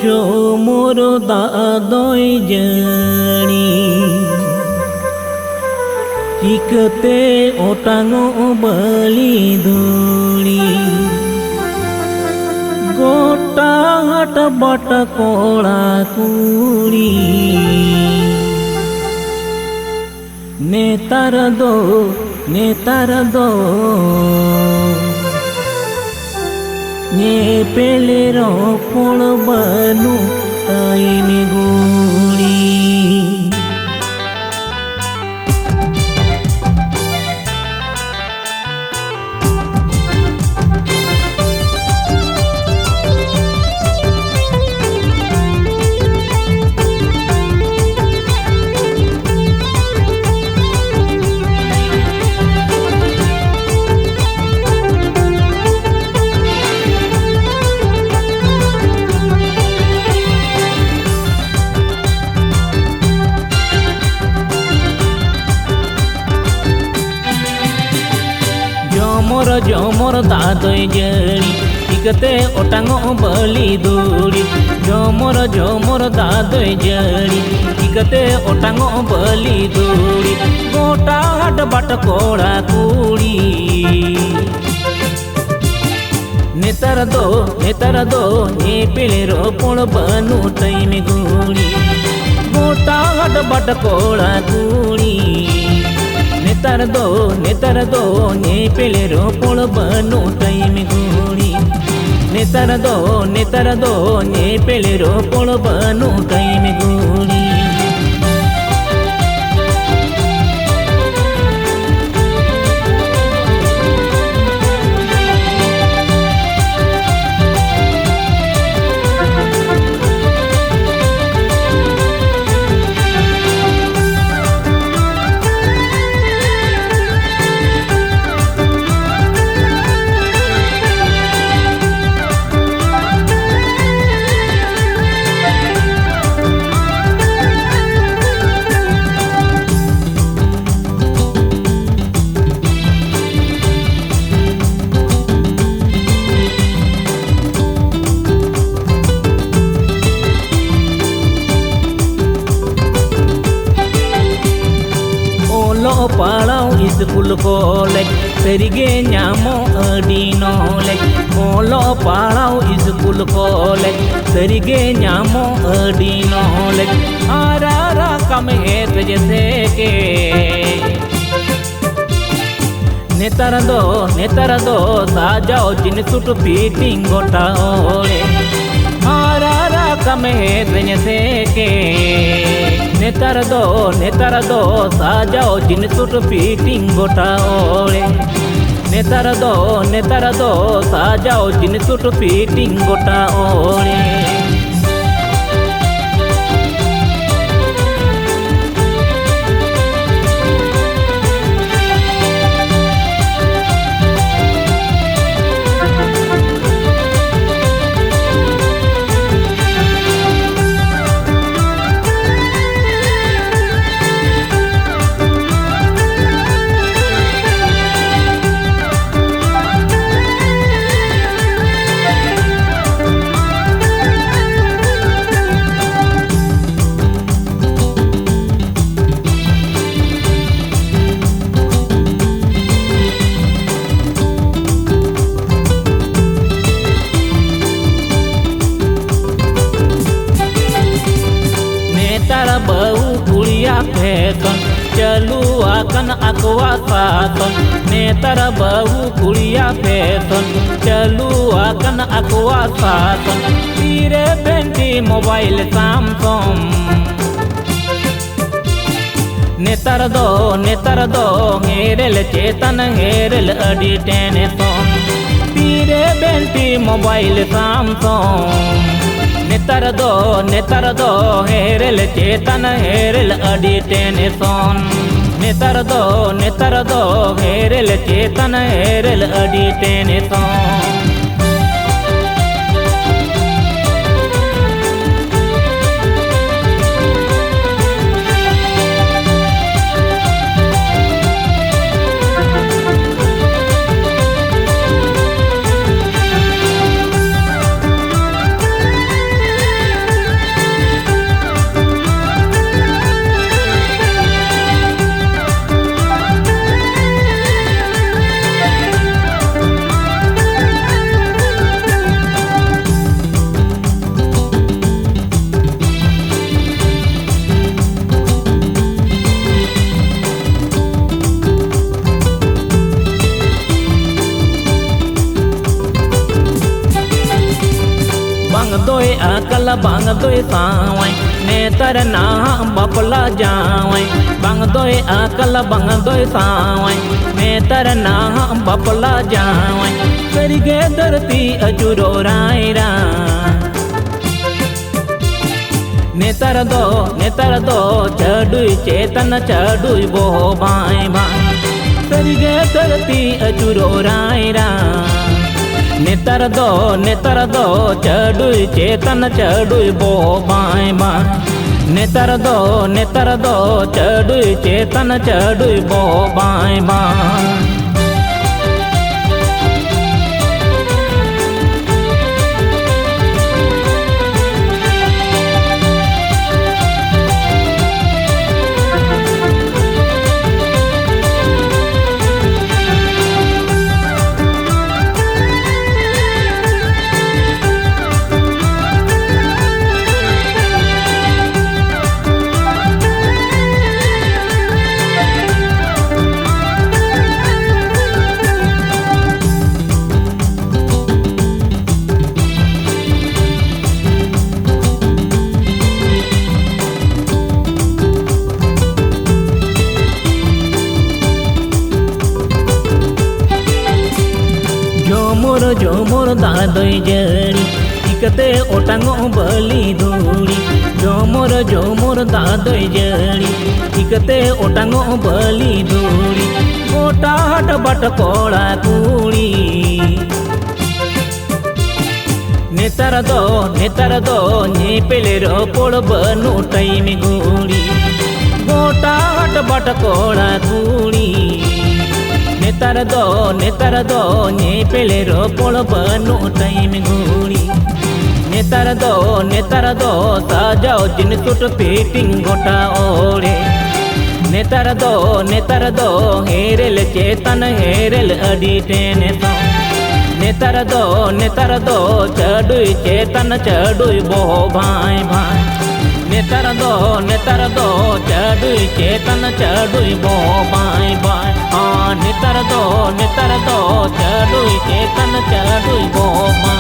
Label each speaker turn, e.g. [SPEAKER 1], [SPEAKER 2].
[SPEAKER 1] ঝোমর দাদই জানি চিকতে ওটাঙো বলি ধুলি গোটা হাট বাট কড়া কুড়ি নেতার দো ने पेले रो कोण बनू ताई में गोली झोमर दादई जड़ी चिकते ओटांगो बली दूरी झोमर दादई जड़ी चिकते ओटांगो बली दूरी गोटा हाट बाट कोड़ा कुड़ी नेतर दो ने पेले रो कोण बनू तई में गुड़ी गोटा हाट बाट कोड़ा कुड़ी नेतर दो ने पेले रो कोण बनू तई में गुड़ी नेतर दो ने पेले रो कोण बनू तई में गुड़ी पाड़ाव स्कूल कॉलेज सरिगे ᱧᱟᱢᱚ अडी नॉलेज मोलो पाड़ाव स्कूल कॉलेज सरिगे ᱧᱟᱢᱚ अडी नॉलेज आरा कम हेत जैसे के नेतर दो साजाओ जिन सूट फिटिंग गोटा ओले आरा कम हेत जैसे के नेतर दो साजाओ जिन सूट फिटिंग गोटा ओले नेतर दो साजाओ जिन सूट फिटिंग गोटा ओले बहु कुड़िया फैशन चलू आकन अकवा सासन नेतर बहु कुड़िया फैशन चलू आकन अकवा सासन तीरे पेंटी मोबाइल सैमसंग नेतर दो हेरल चेतन हेरल अडी टेनेसन तीरे पेंटी मोबाइल सैमसंग नेतर दो हेरल चेतन हेरल अडी टेनेसन नेतर दो हेरल चेतन हेरल अडी टेनेसन bang doi akala bang doi sawai netar na bapla jawai bang doi akala bang doi sawai netar na bapla jawai karige dharti ajuro raira netar do chadui chetan chadui bo bhai bhai karige dharti ajuro raira नेतर दो चढ़ुई चेतन चढ़ुई बो bye bye नेतर दो चढ़ुई चेतन चढ़ुई बो bye bye जोमोर दादोई जड़ी इकते ओटांगो बली धूड़ी जोमोर दादोई जड़ी इकते ओटांगो बली धूड़ी गोटा हट but कोड़ा कूड़ी नेतर दो ने पेले रो पोड़ बनु टाइम गूड़ी गोटा हट बट कोड़ा कूड़ी नेतर दो ने पेले रो पोड़ बनु टाइम गूड़ी नेतर दो साजाओ जिन सुट पीटिंग गोटा ओढ़े नेतर दो हेरेल चेतन हेरेल अडी टेने तो नेतर दो चढ़ुई चेतन चढ़ुई बो भाई भाई नेतर दो चढ़ुई चेतन चढ़ुई बो भाई भाई हाँ नेतर दो चढ़ुई चेतन चढ़ुई बो